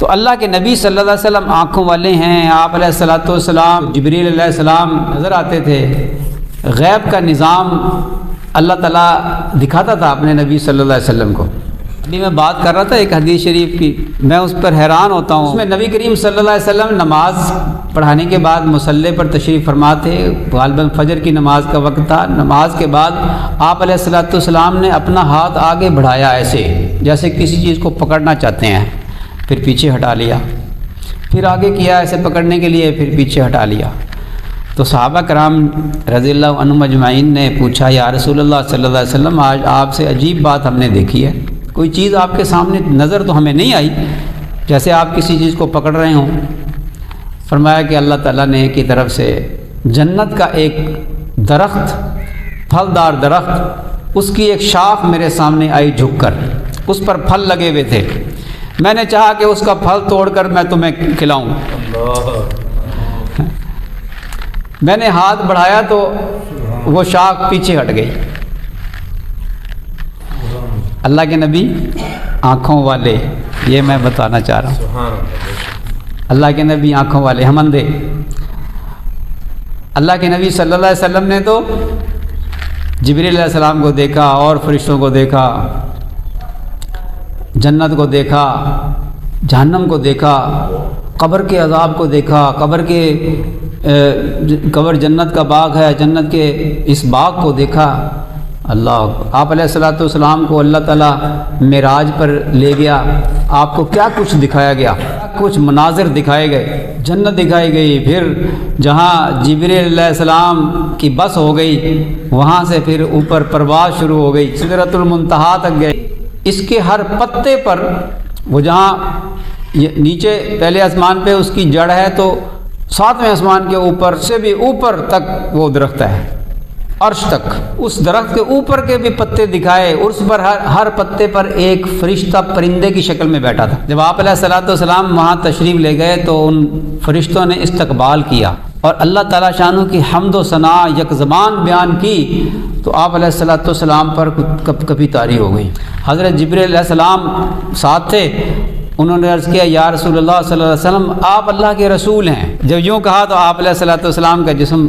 تو اللہ کے نبی صلی اللہ علیہ وسلم آنکھوں والے ہیں، آپ علیہ الصلوۃ والسلام جبریل علیہ السلام نظر آتے تھے، غیب کا نظام اللہ تعالیٰ دکھاتا تھا اپنے نبی صلی اللہ علیہ وسلم کو۔ ابھی میں بات کر رہا تھا ایک حدیث شریف کی، میں اس پر حیران ہوتا ہوں۔ اس میں نبی کریم صلی اللہ علیہ وسلم نماز پڑھانے کے بعد مصلی پر تشریف فرما تھے، غالباً فجر کی نماز کا وقت تھا۔ نماز کے بعد آپ علیہ الصلوۃ والسلام نے اپنا ہاتھ آگے بڑھایا، ایسے جیسے کسی چیز کو پکڑنا چاہتے ہیں، پھر پیچھے ہٹا لیا، پھر آگے کیا ایسے پکڑنے کے لیے، پھر پیچھے ہٹا لیا۔ تو صحابہ کرام رضی اللہ عنہم اجمعین نے پوچھا، یا رسول اللہ صلی اللہ علیہ وسلم، آج آپ سے عجیب بات ہم نے دیکھی ہے، کوئی چیز آپ کے سامنے نظر تو ہمیں نہیں آئی جیسے آپ کسی چیز کو پکڑ رہے ہوں۔ فرمایا کہ اللہ تعالیٰ نے کی طرف سے جنت کا ایک درخت، پھلدار درخت، اس کی ایک شاخ میرے سامنے آئی جھک کر، اس پر پھل لگے ہوئے تھے، میں نے چاہا کہ اس کا پھل توڑ کر میں تمہیں کھلاؤں، میں نے ہاتھ بڑھایا تو وہ شاخ پیچھے ہٹ گئی۔ اللہ کے نبی آنکھوں والے، یہ میں بتانا چاہ رہا ہوں، اللہ کے نبی آنکھوں والے، ہم اندھے۔ اللہ کے نبی صلی اللہ علیہ وسلم نے تو جبریل علیہ السلام کو دیکھا اور فرشتوں کو دیکھا، جنت کو دیکھا، جہنم کو دیکھا، قبر کے عذاب کو دیکھا، قبر جنت کا باغ ہے، جنت کے اس باغ کو دیکھا۔ اللہ، آپ علیہ الصلوۃ والسلام کو اللہ تعالیٰ معراج پر لے گیا، آپ کو کیا کچھ دکھایا گیا، کچھ مناظر دکھائے گئے، جنت دکھائی گئی، پھر جہاں جبریل علیہ السلام کی بس ہو گئی وہاں سے پھر اوپر پرواز شروع ہو گئی، سدرۃ المنتہا تک گئے۔ اس کے ہر پتے پر، وہ جہاں نیچے پہلے آسمان پہ اس کی جڑ ہے تو ساتویں آسمان کے اوپر سے بھی اوپر تک وہ درخت ہے، عرش تک، اس درخت کے اوپر کے بھی پتے دکھائے، اور اس پر ہر پتے پر ایک فرشتہ پرندے کی شکل میں بیٹھا تھا۔ جب آپ علیہ الصلوۃ والسلام وہاں تشریف لے گئے تو ان فرشتوں نے استقبال کیا اور اللہ تعالیٰ شانہ کی حمد و ثنا یک زبان بیان کی، تو آپ علیہ الصلوۃ والسلام پر کبھی طاری ہو گئی۔ حضرت جبریل علیہ السلام ساتھ تھے، انہوں نے عرض کیا، یا رسول اللہ صلی اللہ علیہ وسلم، آپ اللہ کے رسول ہیں۔ جب یوں کہا تو آپ علیہ الصلوۃ والسلام کا جسم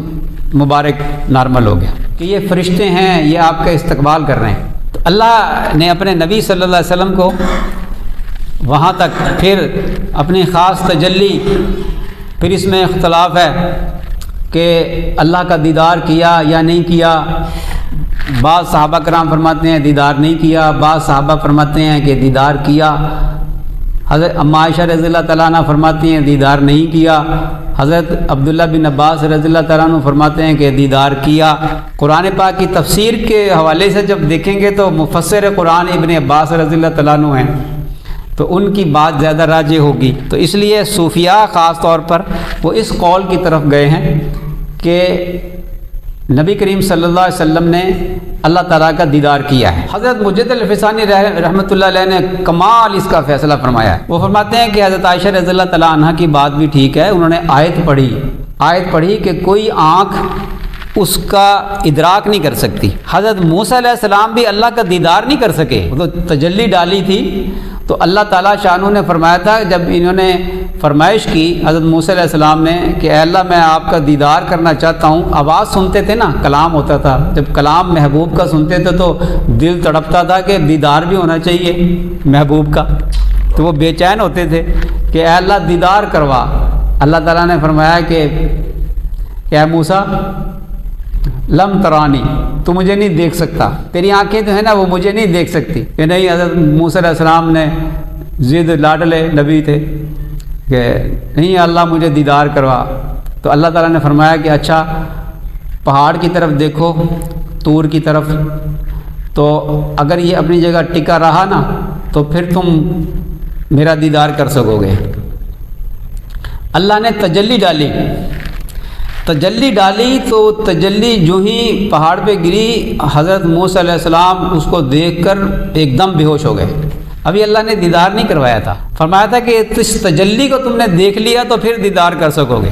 مبارک نارمل ہو گیا کہ یہ فرشتے ہیں، یہ آپ کا استقبال کر رہے ہیں۔ تو اللہ نے اپنے نبی صلی اللہ علیہ وسلم کو وہاں تک، پھر اپنی خاص تجلی، پھر اس میں اختلاف ہے کہ اللہ کا دیدار کیا یا نہیں کیا۔ بعض صحابہ کرام فرماتے ہیں دیدار نہیں کیا، بعض صحابہ فرماتے ہیں کہ دیدار کیا۔ حضرت اما عائشہ رضی اللہ تعالیٰ عنہ فرماتی ہیں دیدار نہیں کیا۔ حضرت عبداللہ بن عباس رضی اللہ تعالیٰ عنہ فرماتے ہیں کہ دیدار کیا۔ قرآن پاک کی تفسیر کے حوالے سے جب دیکھیں گے تو مفسر قرآن ابن عباس رضی اللہ تعالیٰ عنہ ہیں، تو ان کی بات زیادہ راجح ہوگی۔ تو اس لیے صوفیاء خاص طور پر وہ اس قول کی طرف گئے ہیں کہ نبی کریم صلی اللہ علیہ وسلم نے اللہ تعالیٰ کا دیدار کیا ہے۔ حضرت مجد الفسانی رحمۃ اللہ علیہ نے کمال اس کا فیصلہ فرمایا ہے۔ وہ فرماتے ہیں کہ حضرت عائشہ رضی اللہ تعالیٰ عنہ کی بات بھی ٹھیک ہے، انہوں نے آیت پڑھی کہ کوئی آنکھ اس کا ادراک نہیں کر سکتی۔ حضرت موسیٰ علیہ السلام بھی اللہ کا دیدار نہیں کر سکے، وہ تو تجلی ڈالی تھی، تو اللہ تعالیٰ شانہ نے فرمایا تھا، جب انہوں نے فرمائش کی حضرت موسیٰ علیہ السلام نے کہ اے اللہ میں آپ کا دیدار کرنا چاہتا ہوں، آواز سنتے تھے نا، کلام ہوتا تھا، جب کلام محبوب کا سنتے تھے تو دل تڑپتا تھا کہ دیدار بھی ہونا چاہیے محبوب کا، تو وہ بے چین ہوتے تھے کہ اے اللہ دیدار کروا۔ اللہ تعالیٰ نے فرمایا کہ اے موسیٰ لم ترانی، تو مجھے نہیں دیکھ سکتا، تیری آنکھیں جو ہیں نا وہ مجھے نہیں دیکھ سکتی۔ کہ نہیں، حضرت موسیٰ علیہ السلام نے ضد لاڈلے نبی تھے کہ نہیں اللہ مجھے دیدار کروا۔ تو اللہ تعالیٰ نے فرمایا کہ اچھا پہاڑ کی طرف دیکھو، طور کی طرف، تو اگر یہ اپنی جگہ ٹکا رہا نا تو پھر تم میرا دیدار کر سکو گے۔ اللہ نے تجلی ڈالی تو تجلی جو ہی پہاڑ پہ گری، حضرت موسیٰ علیہ السلام اس کو دیکھ کر ایک دم بے ہوش ہو گئے۔ ابھی اللہ نے دیدار نہیں کروایا تھا، فرمایا تھا کہ اس تجلی کو تم نے دیکھ لیا تو پھر دیدار کر سکو گے۔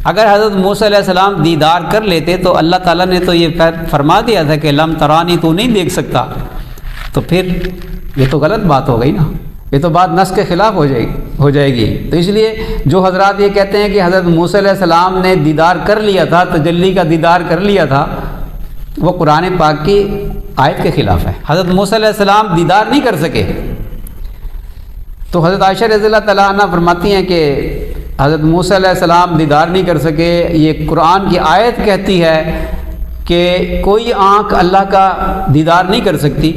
اگر حضرت موسیٰ علیہ السلام دیدار کر لیتے تو اللہ تعالیٰ نے تو یہ فرما دیا تھا کہ لم ترانی، تو نہیں دیکھ سکتا، تو پھر یہ تو غلط بات ہو گئی نا، یہ تو بات نص کے خلاف ہو جائے گی۔ تو اس لیے جو حضرات یہ کہتے ہیں کہ حضرت موسیٰ علیہ السلام نے دیدار کر لیا تھا، تجلی کا دیدار کر لیا تھا، وہ قرآن پاک کی آیت کے خلاف ہے۔ حضرت موسیٰ علیہ السلام دیدار نہیں کر سکے۔ تو حضرت عائشہ رضی اللہ تعالیٰ عنہ فرماتی ہیں کہ حضرت موسیٰ علیہ السلام دیدار نہیں کر سکے، یہ قرآن کی آیت کہتی ہے کہ کوئی آنکھ اللہ کا دیدار نہیں کر سکتی۔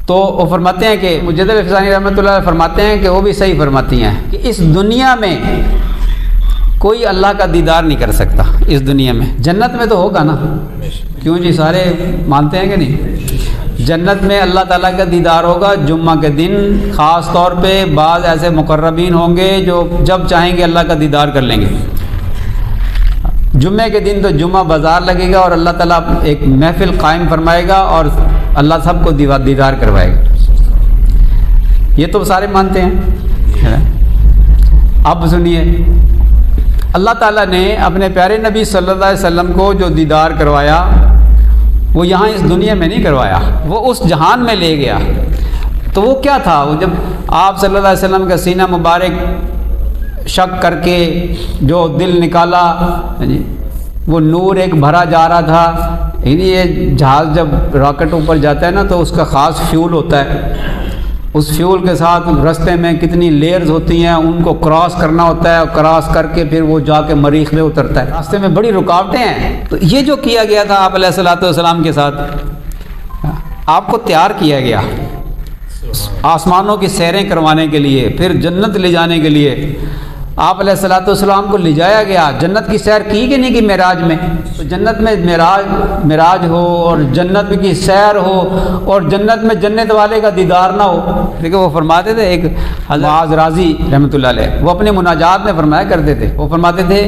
تو وہ فرماتے ہیں کہ مجدد الفسانی رحمۃ اللہ علیہ فرماتے ہیں کہ وہ بھی صحیح فرماتی ہیں کہ اس دنیا میں کوئی اللہ کا دیدار نہیں کر سکتا۔ اس دنیا میں، جنت میں تو ہوگا نا، کیوں جی سارے مانتے ہیں کہ نہیں؟ جنت میں اللہ تعالیٰ کا دیدار ہوگا جمعہ کے دن، خاص طور پہ بعض ایسے مقربین ہوں گے جو جب چاہیں گے اللہ کا دیدار کر لیں گے۔ جمعے کے دن تو جمعہ بازار لگے گا اور اللہ تعالیٰ ایک محفل قائم فرمائے گا اور اللہ سب کو دیدار کروائے گا۔ یہ تو سارے مانتے ہیں۔ اب سنیے، اللہ تعالیٰ نے اپنے پیارے نبی صلی اللہ علیہ وسلم کو جو دیدار کروایا وہ یہاں اس دنیا میں نہیں کروایا، وہ اس جہان میں لے گیا۔ تو وہ کیا تھا؟ وہ جب آپ صلی اللہ علیہ وسلم کا سینہ مبارک شک کر کے جو دل نکالا، وہ نور ایک بھرا جا رہا تھا۔ یہ جہاز جب راکٹ اوپر جاتا ہے نا تو اس کا خاص فیول ہوتا ہے، اس فیول کے ساتھ رستے میں کتنی لیئرز ہوتی ہیں، ان کو کراس کرنا ہوتا ہے، اور کراس کر کے پھر وہ جا کے مریخ میں اترتا ہے۔ راستے میں بڑی رکاوٹیں ہیں۔ تو یہ جو کیا گیا تھا آپ علیہ الصلوۃ والسلام کے ساتھ، آپ کو تیار کیا گیا آسمانوں کی سیریں کروانے کے لیے، پھر جنت لے جانے کے لیے آپ علیہ الصلوۃ والسلام کو لے جایا گیا۔ جنت کی سیر کی کہ نہیں کی معراج میں؟ تو جنت میں معراج ہو اور جنت کی سیر ہو اور جنت میں جنت والے کا دیدار نہ ہو۔ دیکھیں وہ فرماتے تھے، ایک معاذ راضی رحمۃ اللہ علیہ وہ اپنے مناجات میں فرمایا کرتے تھے، وہ فرماتے تھے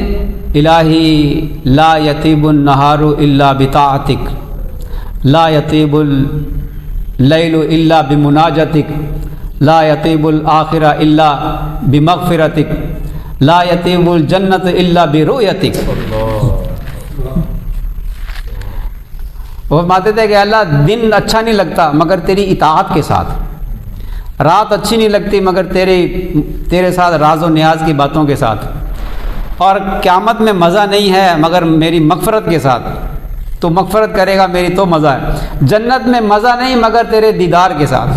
الہی لا یطیب النہار الا بطاعتک، لا یطیب اللیل الا بمناجتک، لا یطیب الآخرہ الا بمغفرتک، لا یطیب الجنت الا برؤیتک۔ وہ فرماتے تھے کہ اللہ دن اچھا نہیں لگتا مگر تیری اطاعت کے ساتھ، رات اچھی نہیں لگتی مگر تیرے ساتھ راز و نیاز کی باتوں کے ساتھ، اور قیامت میں مزہ نہیں ہے مگر میری مغفرت کے ساتھ، تو مغفرت کرے گا میری تو مزہ ہے، جنت میں مزہ نہیں مگر تیرے دیدار کے ساتھ۔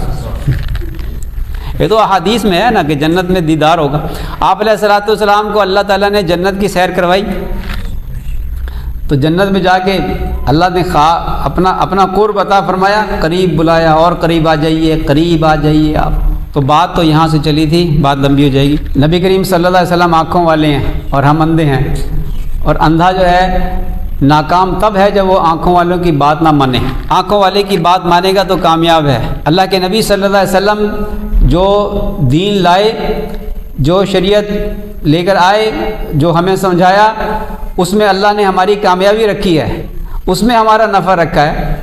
یہ تو احادیث میں ہے نا کہ جنت میں دیدار ہوگا۔ آپ علیہ الصلوۃ والسلام کو اللہ تعالیٰ نے جنت کی سیر کروائی، تو جنت میں جا کے اللہ نے اپنا قرب عطا فرمایا، قریب بلایا، اور قریب آ جائیے، قریب آ جائیے آپ۔ تو بات تو یہاں سے چلی تھی، بات لمبی ہو جائے گی۔ نبی کریم صلی اللہ علیہ وسلم آنکھوں والے ہیں اور ہم اندھے ہیں، اور اندھا جو ہے ناکام تب ہے جب وہ آنکھوں والوں کی بات نہ مانے۔ آنکھوں والے کی بات مانے گا تو کامیاب ہے۔ اللہ کے نبی صلی اللہ علیہ وسلم جو دین لائے، جو شریعت لے کر آئے، جو ہمیں سمجھایا، اس میں اللہ نے ہماری کامیابی رکھی ہے، اس میں ہمارا نفع رکھا ہے۔